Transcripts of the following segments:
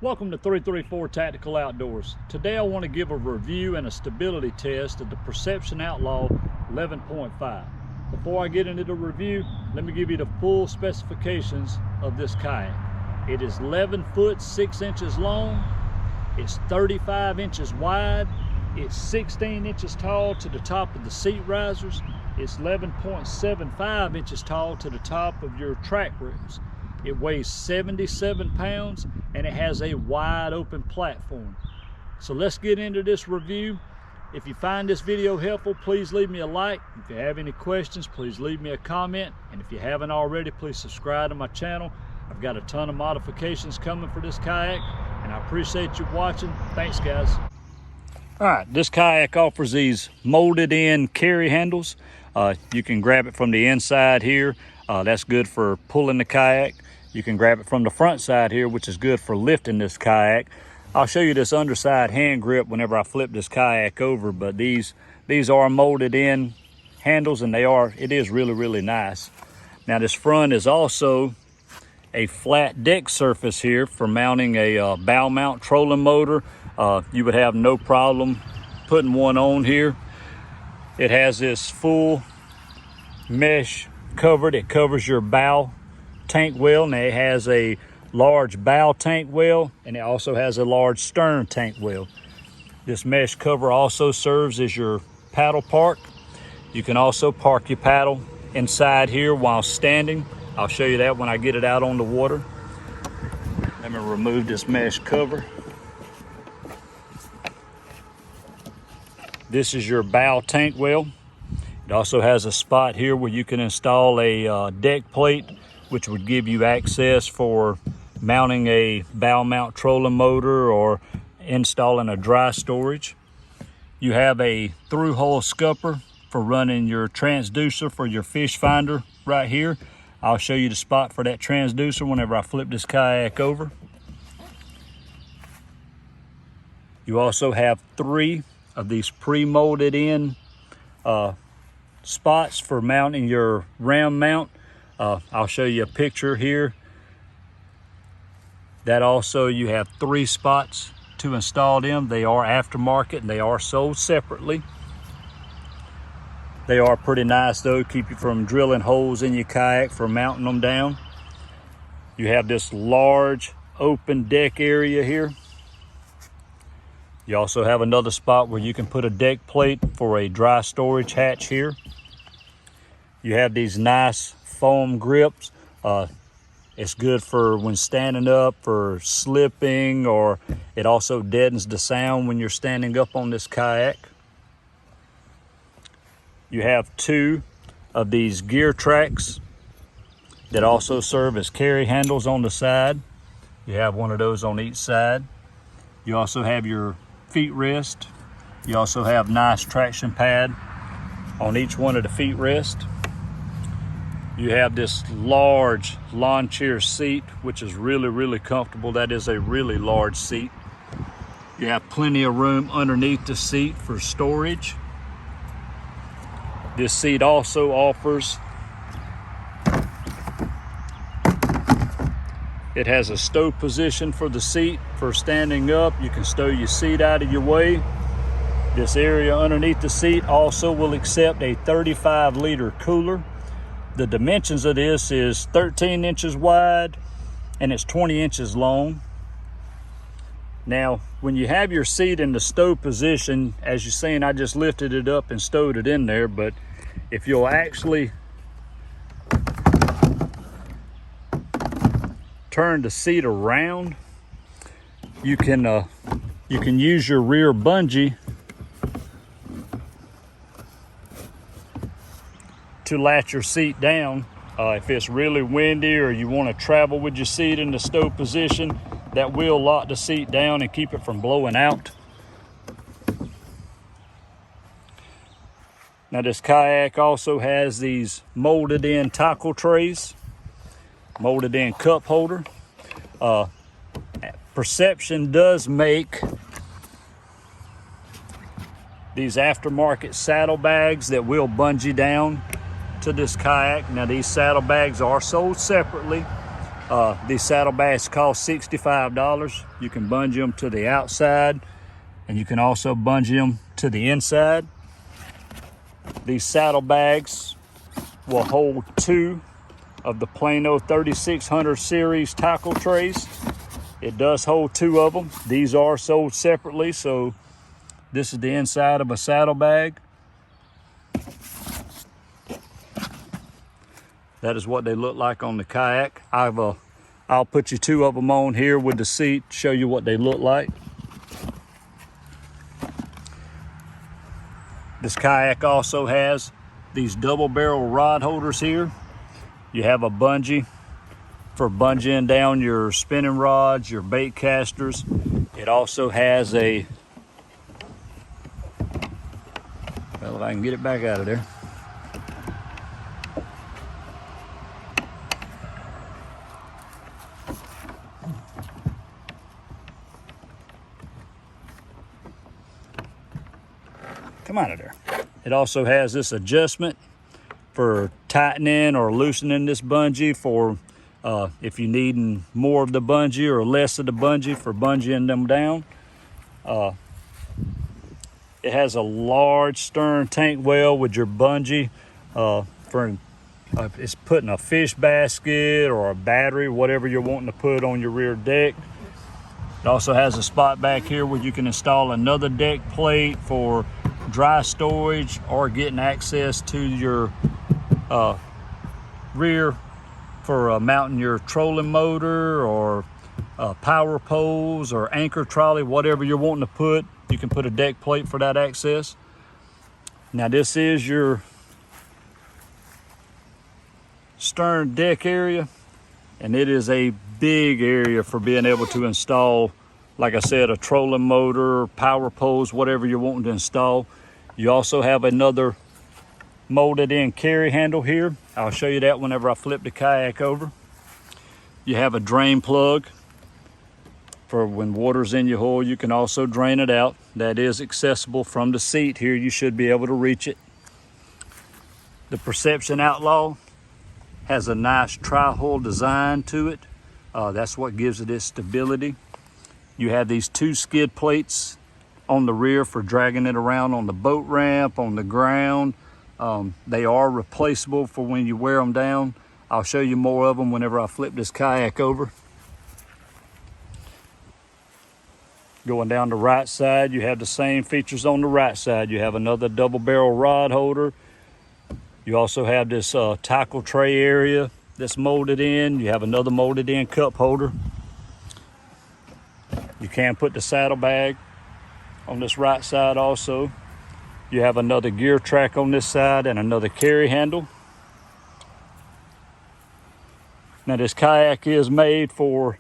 Welcome to 334 Tactical Outdoors. Today I want to give a review and a stability test of the Perception Outlaw 11.5. Before I get into the review, let me give you the full specifications of this kayak. It is 11 foot 6 inches long, it's 35 inches wide, it's 16 inches tall to the top of the seat risers, it's 11.75 inches tall to the top of your track rails. It weighs 77 pounds and it has a wide open platform. So let's get into this review. If you find this video helpful, please leave me a like. If you have any questions, please leave me a comment. And if you haven't already, please subscribe to my channel. I've got a ton of modifications coming for this kayak and I appreciate you watching. Thanks guys. All right, this kayak offers these molded in carry handles. You can grab it from the inside here. That's good for pulling the kayak. You can grab it from the front side here, which is good for lifting this kayak. I'll show you this underside hand grip whenever I flip this kayak over, but these are molded in handles and it is really nice. Now this front is also a flat deck surface here for mounting a bow mount trolling motor. You would have no problem putting one on here. It has this full mesh covered. It covers your bow tank well. Now it has a large bow tank well and it also has a large stern tank well. This mesh cover also serves as your paddle park. You can also park your paddle inside here while standing. I'll show you that when I get it out on the water. Let me remove this mesh cover. This is your bow tank well. It also has a spot here where you can install a deck plate, which would give you access for mounting a bow mount trolling motor or installing a dry storage. You have a through hole scupper for running your transducer for your fish finder right here. I'll show you the spot for that transducer whenever I flip this kayak over. You also have 3 of these pre-molded in spots for mounting your ram mount. I'll show you a picture here. That also, you have 3 spots to install them. They are aftermarket and they are sold separately. They are pretty nice though, keep you from drilling holes in your kayak for mounting them down. You have this large open deck area here. You also have another spot where you can put a deck plate for a dry storage hatch here. You have these nice foam grips. It's good for when standing up, for slipping, or it also deadens the sound when you're standing up on this kayak. You have 2 of these gear tracks that also serve as carry handles on the side. You have one of those on each side. You also have your feet rest. You also have nice traction pad on each one of the feet rest. You have this large lawn chair seat, which is really comfortable. That is a really large seat. You have plenty of room underneath the seat for storage. This seat also offers, it has a stow position for the seat for standing up. You can stow your seat out of your way. This area underneath the seat also will accept a 35-liter cooler. The dimensions of this is 13 inches wide and it's 20 inches long. Now, when you have your seat in the stow position, as you're seeing, I just lifted it up and stowed it in there, but if you'll actually turn the seat around, you can use your rear bungee to latch your seat down. If it's really windy or you want to travel with your seat in the stow position, that will lock the seat down and keep it from blowing out. Now this kayak also has these molded in tackle trays, molded in cup holder. Perception does make these aftermarket saddlebags that will bungee down to this kayak. Now these saddlebags are sold separately. These saddlebags cost $65. You can bungee them to the outside, and you can also bungee them to the inside. These saddlebags will hold 2 of the Plano 3600 series tackle trays. It does hold 2 of them. These are sold separately, so this is the inside of a saddlebag. That is what they look like on the kayak. I'll put you 2 of them on here with the seat, show you what they look like. This kayak also has these double barrel rod holders here. You have a bungee for bungeeing down your spinning rods, your bait casters. It also has a, well, if I can get it back out of there. Come out of there. It also has this adjustment for tightening or loosening this bungee for if you need more of the bungee or less of the bungee for bungeeing them down. It has a large stern tank well with your bungee for it's putting a fish basket or a battery, whatever you're wanting to put on your rear deck. It also has a spot back here where you can install another deck plate for dry storage or getting access to your rear for mounting your trolling motor or power poles or anchor trolley, whatever you're wanting to put. You can put a deck plate for that access. Now this is your stern deck area, and it is a big area for being able to install, like I said, a trolling motor, power poles, whatever you're wanting to install. You also have another molded in carry handle here. I'll show you that whenever I flip the kayak over. You have a drain plug for when water's in your hull. You can also drain it out. That is accessible from the seat here. You should be able to reach it. The Perception Outlaw has a nice tri-hull design to it. That's what gives it its stability. You have these 2 skid plates on the rear for dragging it around on the boat ramp, on the ground. They are replaceable for when you wear them down. I'll show you more of them whenever I flip this kayak over. Going down the right side, you have the same features on the right side. You have another double barrel rod holder. You also have this tackle tray area that's molded in. You have another molded in cup holder. You can put the saddlebag on this right side also. You have another gear track on this side and another carry handle. Now this kayak is made for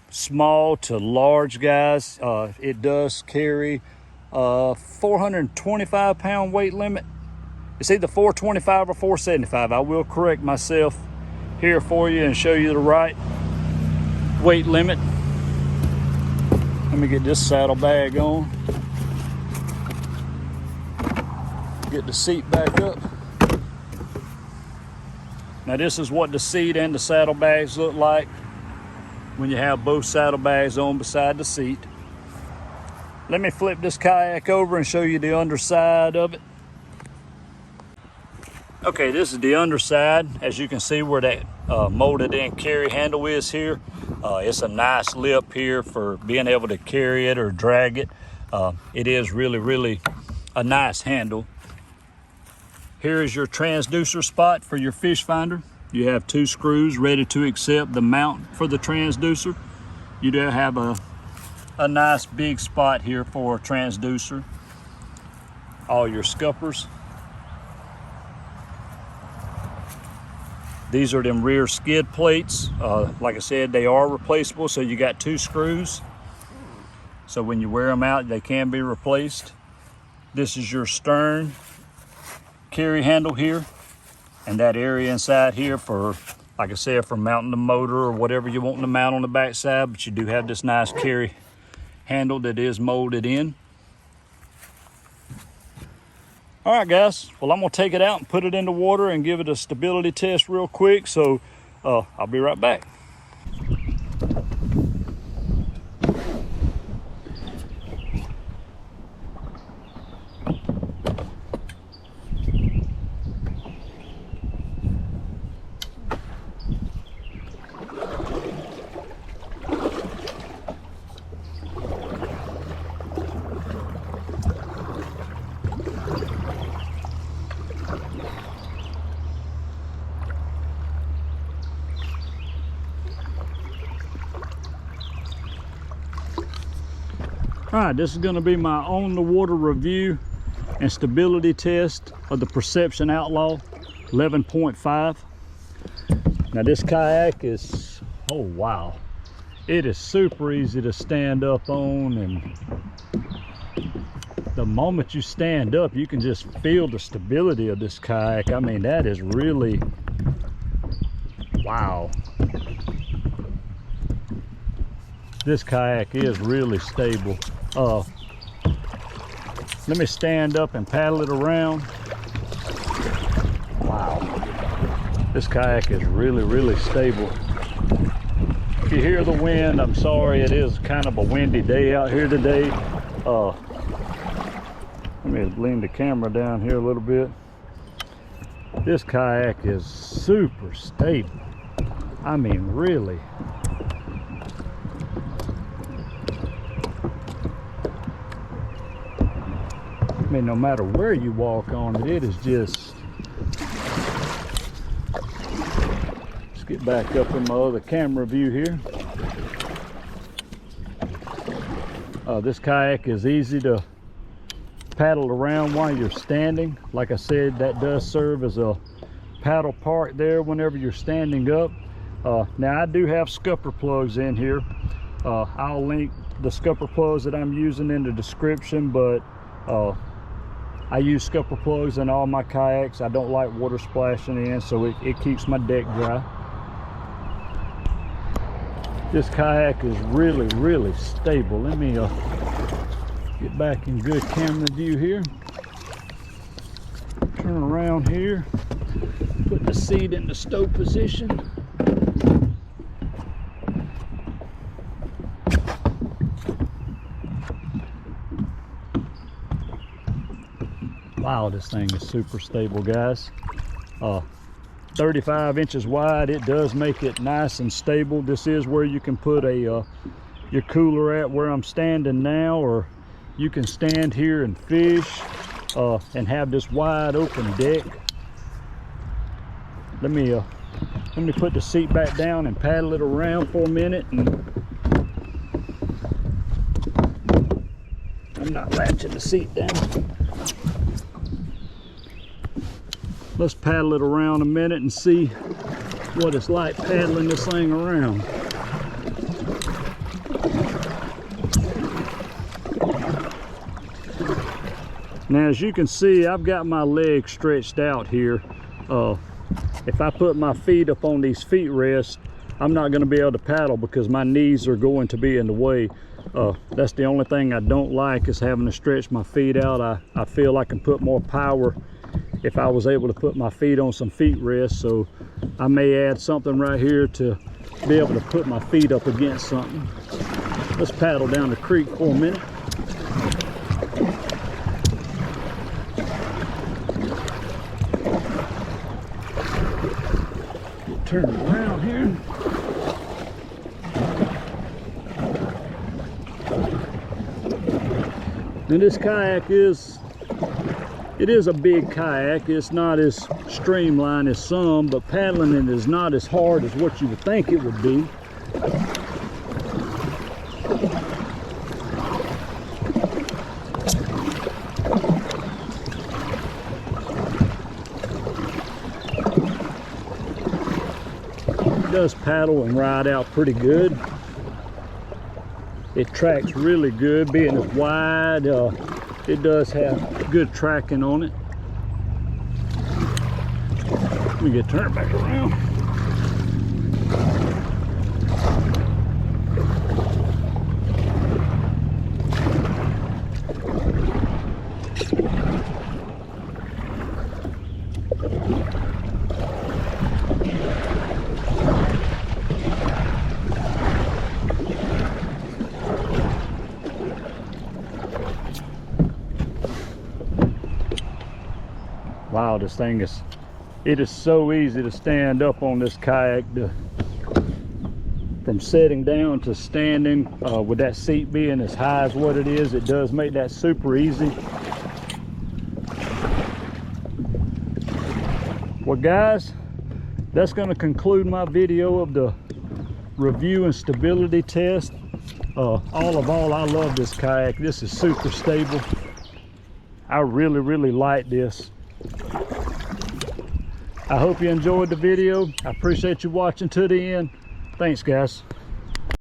small to large guys. It does carry a 425 pound weight limit. It's either 425 or 475. I will correct myself here for you and show you the right weight limit. Let me get this saddlebag on. Get the seat back up. Now this is what the seat and the saddlebags look like when you have both saddlebags on beside the seat. Let me flip this kayak over and show you the underside of it. Okay, this is the underside. As you can see where that molded in carry handle is here. It's a nice lip here for being able to carry it or drag it. It is really a nice handle. Here is your transducer spot for your fish finder. You have 2 screws ready to accept the mount for the transducer. You do have a nice big spot here for a transducer. All your scuppers. These are them rear skid plates. Like I said, they are replaceable, so you got 2 screws. So when you wear them out, they can be replaced. This is your stern carry handle here, and that area inside here for, like I said, for mounting the motor or whatever you want to mount on the back side, but you do have this nice carry handle that is molded in. All right, guys, well, I'm gonna take it out and put it in the water and give it a stability test real quick. So I'll be right back. All right, this is going to be my on the water review and stability test of the Perception Outlaw 11.5. Now this kayak is, oh wow, it is super easy to stand up on, and the moment you stand up you can just feel the stability of this kayak. I mean, that is really, wow. This kayak is really stable. Let me stand up and paddle it around. Wow, this kayak is really stable. If you hear the wind, I'm sorry, it is kind of a windy day out here today. Let me lean the camera down here a little bit. This kayak is super stable. I mean, really. I mean, no matter where you walk on it, it is just... Let's get back up in my other camera view here. This kayak is easy to paddle around while you're standing. Like I said, that does serve as a paddle part there whenever you're standing up. Now I do have scupper plugs in here. I'll link the scupper plugs that I'm using in the description, but I use scupper plugs in all my kayaks. I don't like water splashing in, so it keeps my deck dry. This kayak is really stable. Let me get back in good camera view here. Turn around here. Put the seat in the stow position. Wow, this thing is super stable, guys. 35 inches wide. It does make it nice and stable. This is where you can put your cooler at, where I'm standing now, or you can stand here and fish and have this wide open deck. Let me put the seat back down and paddle it around for a minute. And I'm not latching the seat down. Let's paddle it around a minute and see what it's like paddling this thing around. Now, as you can see, I've got my legs stretched out here. If I put my feet up on these feet rests, I'm not going to be able to paddle because my knees are going to be in the way. That's the only thing I don't like, is having to stretch my feet out. I feel I can put more power if I was able to put my feet on some feet rests, so I may add something right here to be able to put my feet up against something. Let's paddle down the creek for a minute. Turn around here. And this kayak is a big kayak. It's not as streamlined as some, but paddling it is not as hard as what you would think it would be. It does paddle and ride out pretty good. It tracks really good, being as wide. It does have good tracking on it. Let me get turned back around. Wow, this thing it is so easy to stand up on this kayak. From sitting down to standing, with that seat being as high as what it is, it does make that super easy. Well guys, that's going to conclude my video of the review and stability test. All, I love this kayak. This is super stable. I really like this. I hope you enjoyed the video. I appreciate you watching to the end. Thanks guys.